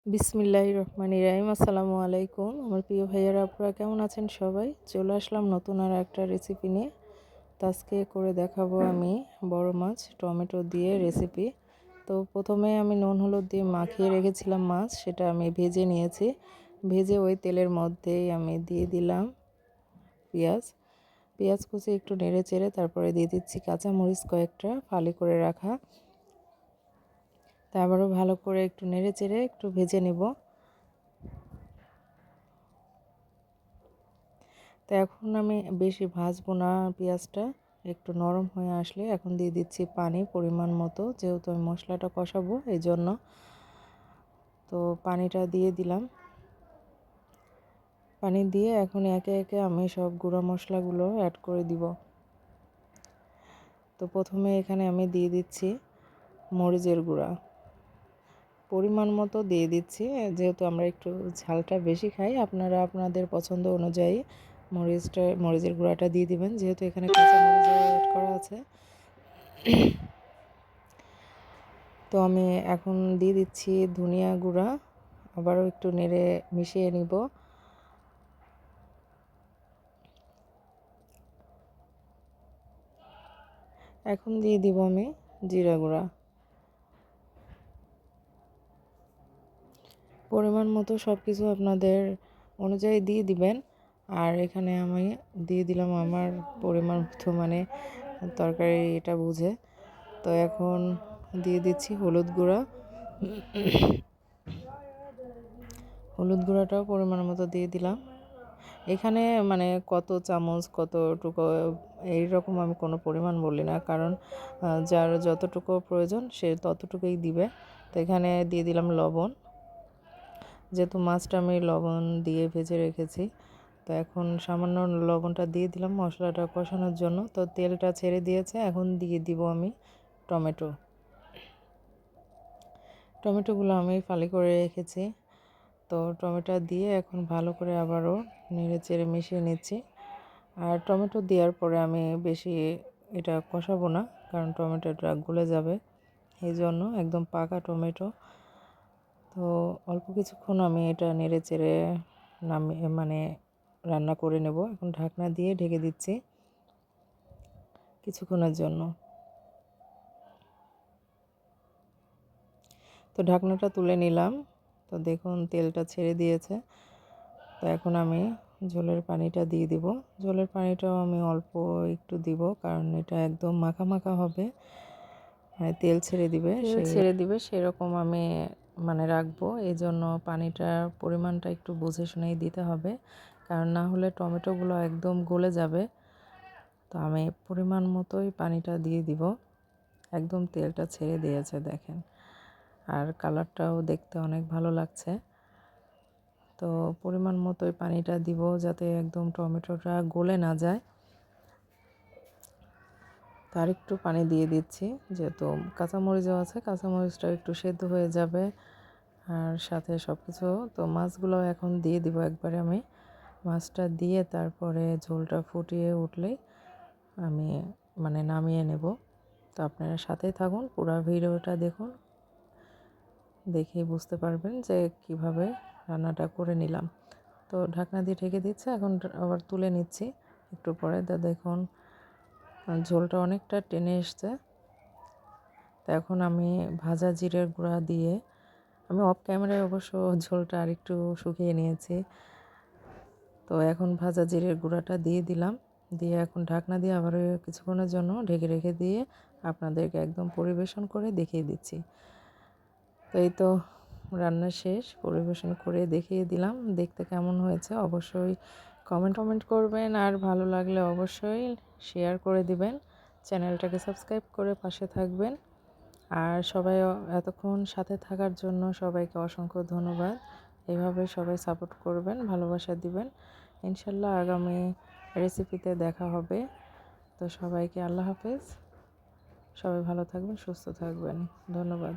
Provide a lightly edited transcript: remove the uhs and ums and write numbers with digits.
বিসমিল্লাহির রহমানির রহিম। আসসালামু আলাইকুম আমার প্রিয় ভাইয়ারা আপুরা, কেমন আছেন সবাই? চলে আসলাম নতুন আর একটা রেসিপি নিয়ে। তো আজকে করে দেখাবো আমি বড় মাছ টমেটো দিয়ে রেসিপি। তো প্রথমে আমি নুন হলুদ দিয়ে মাখিয়ে রেখেছিলাম মাছ, সেটা আমি ভেজে নিয়েছি। ভেজে ওই তেলের মধ্যেই আমি দিয়ে দিলাম পেঁয়াজ। পেঁয়াজ কুচি একটু নেড়ে চেড়ে তারপরে দিয়ে দিচ্ছি কাঁচামরিচ কয়েকটা ফালি করে রাখা। তারপরে ভালো করে একটু নেড়ে চেড়ে একটু ভেজে নেব। তো এখন আমি বেশি ভাজবো না পেঁয়াজটা, একটু নরম হয়ে আসলে এখন দিয়ে দিচ্ছি পানি পরিমাণ মতো, যেহেতু আমি মশলাটা কষাবো এই জন্য। তো পানিটা দিয়ে দিলাম। পানি দিয়ে এখন একে একে আমি সব গুঁড়া মশলাগুলো অ্যাড করে দিব। তো প্রথমে এখানে আমি দিয়ে দিচ্ছি মরিচের গুঁড়া, পরিমাণ মতো দিয়ে দিচ্ছি, যেহেতু আমরা একটু ঝালটা বেশি খাই। আপনারা আপনাদের পছন্দ অনুযায়ী মরিচের গুঁড়াটা দিয়ে দিবেন, যেহেতু এখানে কাঁচা মরিচ অ্যাড করা আছে। তো আমি এখন দিয়ে দিচ্ছি ধনিয়া গুঁড়া, আবারও একটু নেড়ে মিশিয়ে নিব। এখন দিয়ে দিব আমি জিরা গুঁড়া, পরিমাণ মতো সব কিছু আপনাদের অনুযায়ী দিয়ে দিবেন। আর এখানে আমি দিয়ে দিলাম আমার পরিমাণ মতো, মানে তরকারি এটা বুঝে। তো এখন দিয়ে দিচ্ছি হলুদ গুঁড়া। হলুদ গুঁড়াটাও পরিমাণ মতো দিয়ে দিলাম। এখানে মানে কত চামচ কতটুকু এইরকম আমি কোনো পরিমাণ বলি না, কারণ যার যতটুকু প্রয়োজন সে ততটুকুই দিবে। তো এখানে দিয়ে দিলাম লবণ, যেহেতু মাছটা আমি লবণ দিয়ে ভেজে রেখেছি। তো এখন সামান্য লবণটা দিয়ে দিলাম মশলাটা কষানোর জন্য। তো তেলটা ছেড়ে দিয়েছে, এখন দিয়ে দিব আমি টমেটোগুলো আমি ফালি করে রেখেছি। তো টমেটো দিয়ে এখন ভালো করে আবারও নেড়ে চেড়ে মিশিয়ে নিচ্ছি। আর টমেটো দেওয়ার পরে আমি বেশি এটা কষাবো না, কারণ টমেটোটা গলে যাবে, এই জন্য একদম পাকা টমেটো। তো অল্প কিছুক্ষণ আমি এটা নেড়ে চেড়ে নামিয়ে মানে রান্না করে নেব। এখন ঢাকনা দিয়ে ঢেকে দিচ্ছি কিছুক্ষণের জন্য। তো ঢাকনাটা তুলে নিলাম। তো দেখুন তেলটা ছেড়ে দিয়েছে। তো এখন আমি ঝোলের পানিটা দিয়ে দিব। ঝোলের পানিটাও আমি অল্প একটু দিব, কারণ এটা একদম মাখা মাখা হবে, তেল ছেড়ে দিবে সেরকম আমি মানে রাখবো। এই জন্য পানিটার পরিমাণটা একটু বুঝে শুনেই দিতে হবে, কারণ না হলে টমেটোগুলো একদম গলে যাবে। তো আমি পরিমাণ মতোই পানিটা দিয়ে দিব। একদম তেলটা ছেড়ে দিয়েছে দেখেন, আর কালারটাও দেখতে অনেক ভালো লাগছে। তো পরিমাণ মতোই পানিটা দিব, যাতে একদম টমেটোটা গলে না যায়। তার একটু পানি দিয়ে দিচ্ছি, যেহেতু কাঁচামরিচও আছে, কাঁচামরিচটা একটু সেদ্ধ হয়ে যাবে। আর সাথে সব কিছু, তো মাছগুলো এখন দিয়ে দিব একবারে। আমি মাছটা দিয়ে তারপরে ঝোলটা ফুটিয়ে উঠলেই আমি মানে নামিয়ে নেব। তো আপনারা সাথেই থাকুন, পুরো ভিডিওটা দেখুন, দেখেই বুঝতে পারবেন যে কিভাবে রান্নাটা করে নিলাম। তো ঢাকনা দিয়ে ঢেকে দিচ্ছে, এখন আবার তুলে নিচ্ছি একটু পরে। তো দেখুন ঝোলটা অনেকটা টেনে এসছে। তো এখন আমি ভাজা জিরের গুঁড়া দিয়ে, আমি অফ ক্যামেরায় অবশ্য ঝোলটা আর একটু শুকিয়ে নিয়েছি। তো এখন ভাজা জিরের গুঁড়াটা দিয়ে দিলাম, দিয়ে এখন ঢাকনা দিয়ে আবার কিছুক্ষণের জন্য ঢেকে রেখে দিয়ে আপনাদেরকে একদম পরিবেশন করে দেখিয়ে দিচ্ছি। তো এই তো রান্না শেষ, পরিবেশন করে দেখিয়ে দিলাম। দেখতে কেমন হয়েছে অবশ্যই কমেন্ট করবেন, আর ভালো লাগলে অবশ্যই শেয়ার করে দিবেন। চ্যানেলটাকে সাবস্ক্রাইব করে পাশে থাকবেন। আর সবাই এতক্ষণ সাথে থাকার জন্য সবাইকে অসংখ্য ধন্যবাদ। এভাবে সবাই সাপোর্ট করবেন, ভালোবাসা দিবেন। ইনশাল্লাহ আগামী রেসিপিতে দেখা হবে। তো সবাইকে আল্লাহ হাফেজ। সবাই ভালো থাকবেন, সুস্থ থাকবেন। ধন্যবাদ।